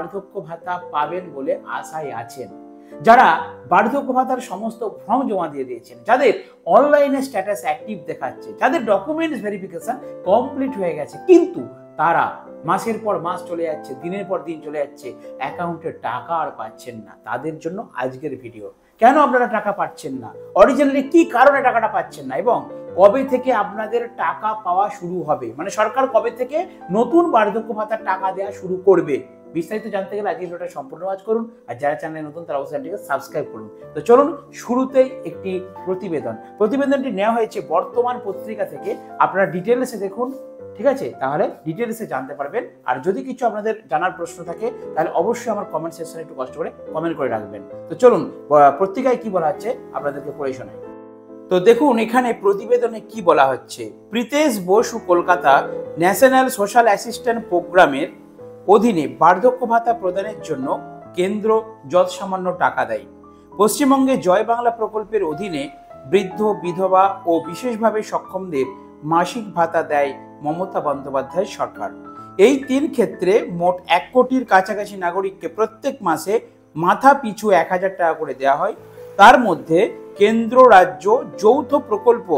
বার্ধক্য ভাতা পাবেন বলে আশায় আছেন। যারা বার্ধক্য ভাতার সমস্ত ফর্ম জমা দিয়ে দিয়েছেন, যাদের অনলাইনে স্ট্যাটাস অ্যাক্টিভ দেখাচ্ছে, যাদের ডকুমেন্টস ভেরিফিকেশন কমপ্লিট হয়ে গেছে, কিন্তু তারা মাসের পর মাস চলে যাচ্ছে, দিনের পর দিন চলে যাচ্ছে, অ্যাকাউন্টে টাকা আর পাচ্ছেন না, তাদের জন্য আজকের ভিডিও। কেন আপনারা টাকা পাচ্ছেন না, অরিজিনালি কি কারণে টাকাটা পাচ্ছেন না, এবং কবে থেকে আপনাদের টাকা পাওয়া শুরু হবে, মানে সরকার কবে থেকে নতুন বার্ধক্য ভাতার টাকা দেওয়া শুরু করবে, বিস্তারিত জানতে গেলে আজকে ভিডিওটা সম্পূর্ণ ওয়াচ করুন। আর যারা চ্যানেলে নতুন তারা অবশ্যই চ্যানেলটিকে সাবস্ক্রাইব করুন। তো চলুন শুরুতেই একটি প্রতিবেদনটি নেওয়া হয়েছে বর্তমান পত্রিকা থেকে। আপনারা ডিটেলসে দেখুন, ঠিক আছে? তাহলে ডিটেলসে জানতে পারবেন। আর যদি কিছু আপনাদের জানার প্রশ্ন থাকে তাহলে অবশ্যই আমার কমেন্ট সেকশনে একটু কষ্ট করে কমেন্ট করে রাখবেন। তো চলুন পত্রিকায় কি বলা হচ্ছে আপনাদেরকে পড়ে শোনাই। তো দেখুন এখানে প্রতিবেদনে কি বলা হচ্ছে। Pritesh Basu Kolkata national social assistant প্রোগ্রামের অধীনে বার্ধক্য ভাতা প্রদানের জন্য কেন্দ্র যৎসামান্য টাকা দেয়। পশ্চিমবঙ্গে জয় বাংলা প্রকল্পের অধীনে বৃদ্ধ, বিধবা ও বিশেষভাবে সক্ষমদের মাসিক ভাতা দেয় মমতা বন্দ্যোপাধ্যায়ের সরকার। এই 3 ক্ষেত্রে মোট 1 কোটির কাছাকাছি নাগরিককে প্রত্যেক মাসে মাথা পিছু 1000 টাকা করে দেওয়া হয়। তার মধ্যে কেন্দ্র রাজ্য যৌথ প্রকল্প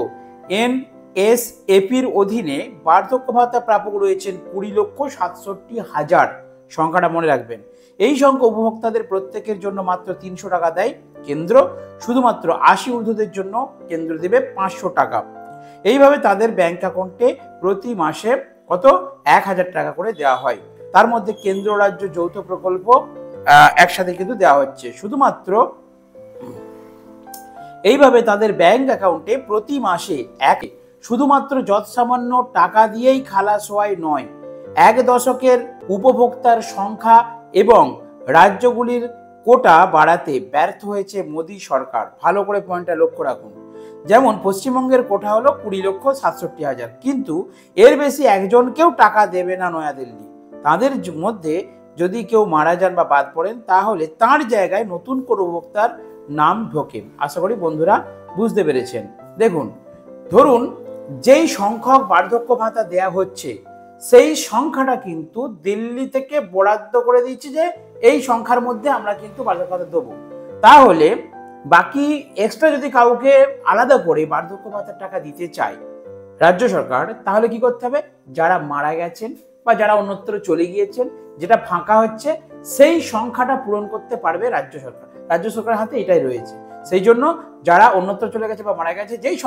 NSAPর অধীনে বার্ধক্য ভাতা প্রাপক রয়েছেন 20,67,000। সংখ্যাটা মনে রাখবেন। এই সংখ্যা উপভোক্তাদের প্রত্যেকের জন্য মাত্র 300 টাকা দেয় কেন্দ্র। শুধুমাত্র 80 ঊর্ধ্বদের জন্য কেন্দ্র দেবে 500 টাকা। এইভাবে তাদের ব্যাংক অ্যাকাউন্টে প্রতি মাসে কত 1000 টাকা করে দেওয়া হয়। তার মধ্যে কেন্দ্র রাজ্য যৌথ প্রকল্প একসাথে কিন্তু দেওয়া হচ্ছে। এইভাবে তাদের ব্যাংক অ্যাকাউন্টে প্রতি মাসে শুধুমাত্র যৎসামান্য টাকা দিয়েই খালাস হওয়াই নয়, 1 দশকের উপভোক্তার সংখ্যা এবং রাজ্যগুলির কোটা বাড়াতে ব্যর্থ হয়েছে মোদী সরকার। ভালো করে পয়েন্টটা লক্ষ্য রাখুন। যেমন পশ্চিমবঙ্গের কোটা হলো 20,67,000, কিন্তু এর বেশি একজনকেও টাকা দেবে না নয়াদিল্লি। তাদের মধ্যে যদি কেউ মারা যান বা বাদ পড়েন তাহলে তার জায়গায় নতুন কোনো উপভোক্তার নাম ঢোকে। আশা করি বন্ধুরা বুঝতে পেরেছেন। দেখুন, ধরুন যেই সংখ্যক বার্ধক্য ভাতা দেয়া হচ্ছে সেই সংখ্যাটা কিন্তু দিল্লি থেকে বরাদ্দ করে দিচ্ছে যে এই সংখ্যার মধ্যে আমরা কিন্তু বার্ধক্য ভাতা দেবো। তাহলে বাকি এক্সট্রা যদি কাউকে আলাদা করে বার্ধক্য ভাতার টাকা দিতে চায় রাজ্য সরকার, তাহলে কি করতে হবে? যারা মারা গেছেন বা যারা অন্যত্র চলে গিয়েছেন, যেটা ফাঁকা হচ্ছে সেই সংখ্যাটা পূরণ করতে পারবে রাজ্য সরকার। রাজ্য সরকারের হাতে এটাই রয়েছে। সেই জন্য যারা অন্যত্র চলে গেছে বা মারা গেছে, যেই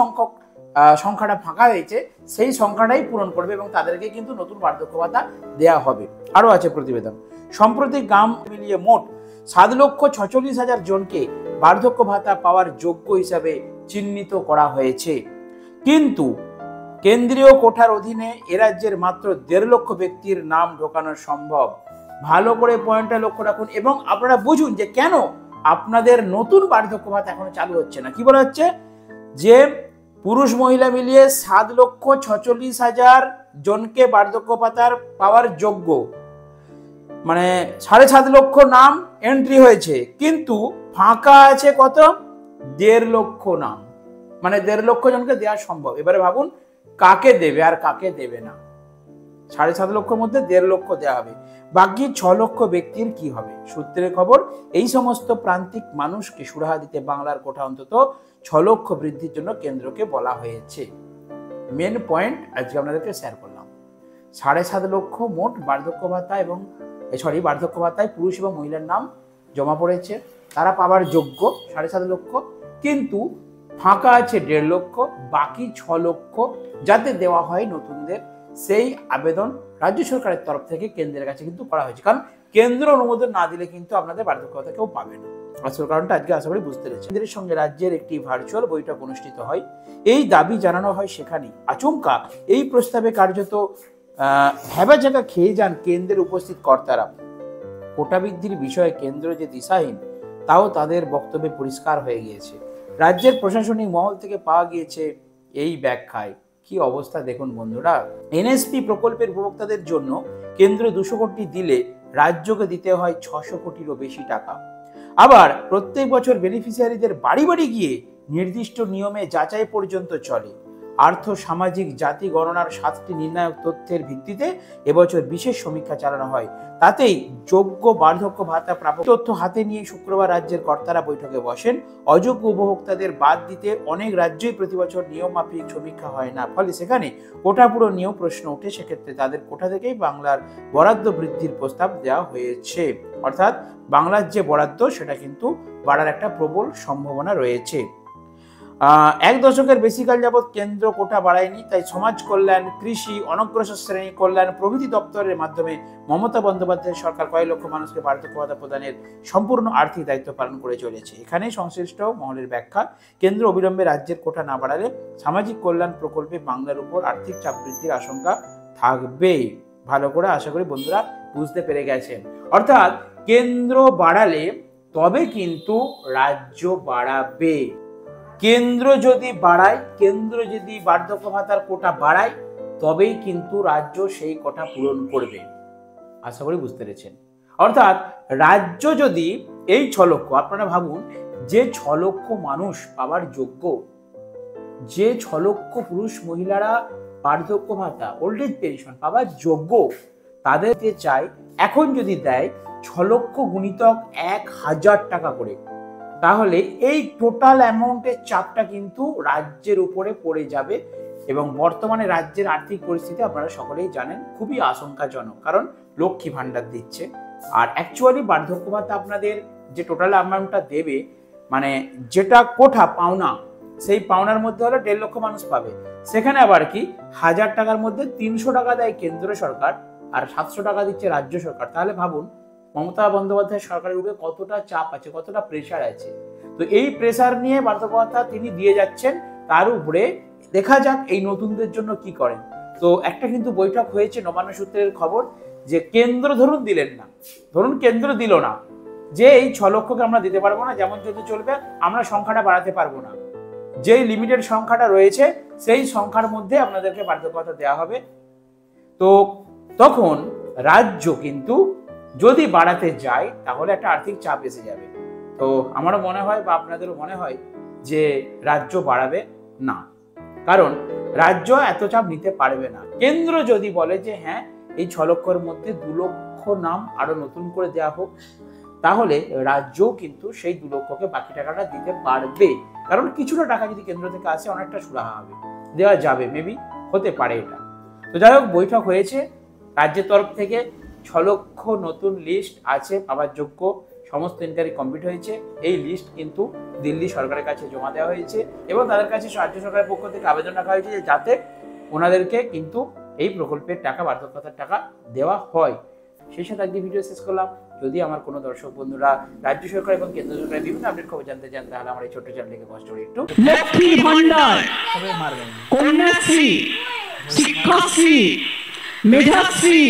সংখ্যাটা ফাঁকা হয়েছে সেই সংখ্যাটাই পূরণ করবে এবং তাদেরকে কিন্তু নতুন বার্ধক্য ভাতা দেওয়া হবে। আরও আছে প্রতিবেদন। সম্প্রতি গ্রাম মিলিয়ে মোট 7,46,000 জনকে বার্ধক্য ভাতা পাওয়ার যোগ্য হিসাবে চিহ্নিত করা হয়েছে, কিন্তু কেন্দ্রীয় কোটার অধীনে এ রাজ্যের মাত্র 1.5 লক্ষ ব্যক্তির নাম ঢোকানো সম্ভব। ভালো করে পয়েন্টটা লক্ষ্য রাখুন এবং আপনারা বুঝুন যে কেন আপনাদের নতুন বার্ধক্য ভাতা এখনো চালু হচ্ছে না। কি বলা হচ্ছে? যে পুরুষ মহিলা মিলিয়ে 7,46,000 জনকে বার্ধক্য ভাতার পাওয়ার যোগ্য, মানে 7.5 লক্ষ নাম এন্ট্রি হয়েছে, কিন্তু ফাঁকা আছে কত? 1.5 লক্ষ নাম, মানে 1.5 লক্ষ জনকে দেওয়া সম্ভব। এবারে ভাবুন কাকে দেবে আর কাকে দেবে না। 7.5 লক্ষের মধ্যে 1.5 লক্ষ দেওয়া হবে, বাকি 6 লক্ষ ব্যক্তির কি হবে? সূত্রের খবর, এই সমস্ত প্রান্তিক মানুষকে সুরাহা দিতে বাংলার কোটা অন্তত 6 লক্ষ বৃদ্ধির জন্য কেন্দ্রকে বলা হয়েছে। মেন পয়েন্ট আজকে আপনাদেরকে শেয়ার করলাম। 7.5 লক্ষ মোট বার্ধক্য ভাতা এবং বার্ধক্য ভাতায় পুরুষ এবং মহিলার নাম জমা পড়েছে, তারা পাওয়ার যোগ্য 7.5 লক্ষ, কিন্তু ফাঁকা আছে 1.5 লক্ষ, বাকি 6 লক্ষ যাতে দেওয়া হয় নতুনদের, সেই আবেদন রাজ্য সরকারের তরফ থেকে কেন্দ্রের কাছে কিন্তু করা হয়েছে। কারণ কেন্দ্র অনুমোদন না দিলে কিন্তু আপনাদের বার্ধক্য ভাতা কেউ পাবে না। আসল কারণটা আজকে আশা করি বুঝতে পেরেছি। কেন্দ্রের সঙ্গে রাজ্যের একটি ভার্চুয়াল বৈঠক অনুষ্ঠিত হয়, এই দাবি জানানো হয় সেখানেই। আচমকা এই প্রস্তাবে কার্যত হ্যাবাজাকা খেয়ে যান কেন্দ্রের উপস্থিত কর্তারা। কোটা বৃদ্ধির বিষয়ে কেন্দ্র যে দিশাহীন তাও তাদের বক্তব্যে পরিষ্কার হয়ে গিয়েছে। রাজ্যের প্রশাসনিক মহল থেকে পাওয়া গিয়েছে এই ব্যাখ্যায়। কি অবস্থা দেখুন বন্ধুরা। এনএসপি প্রকল্পের উপভোক্তাদের জন্য কেন্দ্র 200 কোটি দিলে রাজ্যকে দিতে হয় 600 কোটিরও বেশি টাকা। আবার প্রত্যেক বছর বেনিফিশিয়ারিদের বাড়ি বাড়ি গিয়ে নির্দিষ্ট নিয়মে যাচাই পর্যন্ত চলে। আর্থ সামাজিক জাতি গণনার 7টি নির্ণায়ক তথ্যের ভিত্তিতে এবছর বিশেষ সমীক্ষা চালানো হয়। তাতেই যোগ্য বার্ধক্য ভাতা প্রাপক তথ্য হাতে নিয়ে শুক্রবার রাজ্যের কর্তারা বৈঠকে বসেন। অযোগ্য উপভোক্তাদের বাদ দিতে অনেক রাজ্যই প্রতি বছর নিয়ম মাফিক সমীক্ষা হয় না, ফলে সেখানে কোটা পুরো নিয়েও প্রশ্ন ওঠে। সেক্ষেত্রে তাদের কোটা থেকেই বাংলার বরাদ্দ বৃদ্ধির প্রস্তাব দেওয়া হয়েছে। অর্থাৎ বাংলার যে বরাদ্দ সেটা কিন্তু বাড়ার একটা প্রবল সম্ভাবনা রয়েছে। 1 দশকের বেশিকাল যাবৎ কেন্দ্র কোটা বাড়ায়নি, তাই সমাজ কল্যাণ, কৃষি, অনগ্রসর শ্রেণী কল্যাণ প্রভৃতি দপ্তরের মাধ্যমে মমতা বন্দ্যোপাধ্যায়ের সরকার কয়েক লক্ষ মানুষকে বার্ধক্য ভাতা প্রদানের সম্পূর্ণ আর্থিক দায়িত্ব পালন করে চলেছে। এখানে সংশ্লিষ্ট মহলের ব্যাখ্যা, কেন্দ্র অবিলম্বে রাজ্যের কোটা না বাড়ালে সামাজিক কল্যাণ প্রকল্পে বাংলার উপর আর্থিক চাপ বৃদ্ধির আশঙ্কা থাকবে। ভালো করে আশা করি বন্ধুরা বুঝতে পেরে গেছেন। অর্থাৎ কেন্দ্র বাড়ালে তবে কিন্তু রাজ্য বাড়াবে। কেন্দ্র যদি বাড়ায়, কেন্দ্র যদি বার্ধক্য ভাতার কোটা বাড়ায়, তবেই কিন্তু রাজ্য সেই কোটা পূরণ করবে। আশা করি বুঝতে পেরেছেন। অর্থাৎ রাজ্য যদি এই 6 লক্ষ, আপনারা ভাবুন যে 6 লক্ষ মানুষ পাওয়ার যোগ্য, যে 6 লক্ষ পুরুষ মহিলারা বার্ধক্য ভাতা, ওল্ড এজ পেনশন পাওয়ার যোগ্য, তাদেরকে চাই এখন যদি দেয় 6 লক্ষ গুণিতক 1000 টাকা করে, তাহলে এই টোটাল অ্যামাউন্টের চাপটা কিন্তু রাজ্যের উপরে পড়ে যাবে। এবং বর্তমানে রাজ্যের আর্থিক পরিস্থিতি আপনারা সকলেই জানেন খুবই আশঙ্কাজনক, কারণ লক্ষ্মী ভাণ্ডার দিচ্ছে। আর অ্যাকচুয়ালি বার্ধক্য ভাতা আপনাদের যে টোটাল অ্যামাউন্টটা দেবে, মানে যেটা কোঠা পাওনা, সেই পাওনার মধ্যে হলো 1.5 লক্ষ মানুষ পাবে। সেখানে আবার কি 1000 টাকার মধ্যে 300 টাকা দেয় কেন্দ্র সরকার আর 700 টাকা দিচ্ছে রাজ্য সরকার। তাহলে ভাবুন মমতা বন্দ্যোপাধ্যায় সরকারের উপরে কতটা চাপ আছে, কতটা প্রেশার আছে। তো এই প্রেশার নিয়ে বার্ধক্য ভাতা তিনি দিয়ে যাচ্ছেন, তার উপরে দেখা যাক এই নতুনদের জন্য কি করেন। তো একটা কিন্তু বৈঠক হয়েছে, নবান্ন সূত্রের খবর, যে কেন্দ্র ধরুন দিলেন না, ধরুন কেন্দ্র দিল না, যে এই 6 লক্ষকে আমরা দিতে পারবো না, যেমন যদি চলবে, আমরা সংখ্যাটা বাড়াতে পারবো না, যেই লিমিটেড সংখ্যাটা রয়েছে সেই সংখ্যার মধ্যে আপনাদেরকে বার্ধক্য ভাতা দেওয়া হবে। তো তখন রাজ্য কিন্তু যদি বাড়াতে যায় তাহলে একটা আর্থিক চাপ এসে যাবে। তো আমারও মনে হয় বা আপনাদেরও মনে হয় যে রাজ্য বাড়াবে না, কারণ রাজ্য এত চাপ নিতে পারবে না। কেন্দ্র যদি বলে যে হ্যাঁ এই 6 লক্ষের মধ্যে 2 লক্ষ নাম আরো নতুন করে দেওয়া হোক, তাহলে রাজ্য কিন্তু সেই 2 লক্ষকে বাকি টাকাটা দিতে পারবে। কারণ কিছুটা টাকা যদি কেন্দ্র থেকে আসে অনেকটা সুরাহা হবে, দেওয়া যাবে, মেবি হতে পারে এটা। তো যাই হোক, বৈঠক হয়েছে, রাজ্যের তরফ থেকে 6 লক্ষ নতুন লিস্ট আছে পাওয়ার যোগ্য, সমস্ত ইনকোয়ারি কমপ্লিট হয়েছে। এই লিস্ট কিন্তু দিল্লি সরকারের কাছে জমা দেওয়া হয়েছে এবং তাদের কাছে রাজ্য সরকারের পক্ষ থেকে আবেদন রাখা হয়েছে যে যাতে ওনাদেরকে কিন্তু এই প্রকল্পের টাকা, বার্ধক্য ভাতার টাকা দেওয়া হয়। সেই সাথে আজকে ভিডিও শেষ করলাম। যদি আমার কোনো দর্শক বন্ধুরা রাজ্য সরকার এবং কেন্দ্র সরকারের বিভিন্ন আপডেট খবর জানতে চান, তাহলে আমার এই ছোট্ট চ্যানেলটিকে কষ্ট করে একটু লক্ষ্মী ভান্ডার, কন্যাশ্রী, শিক্ষাশ্রী, মেধাশ্রী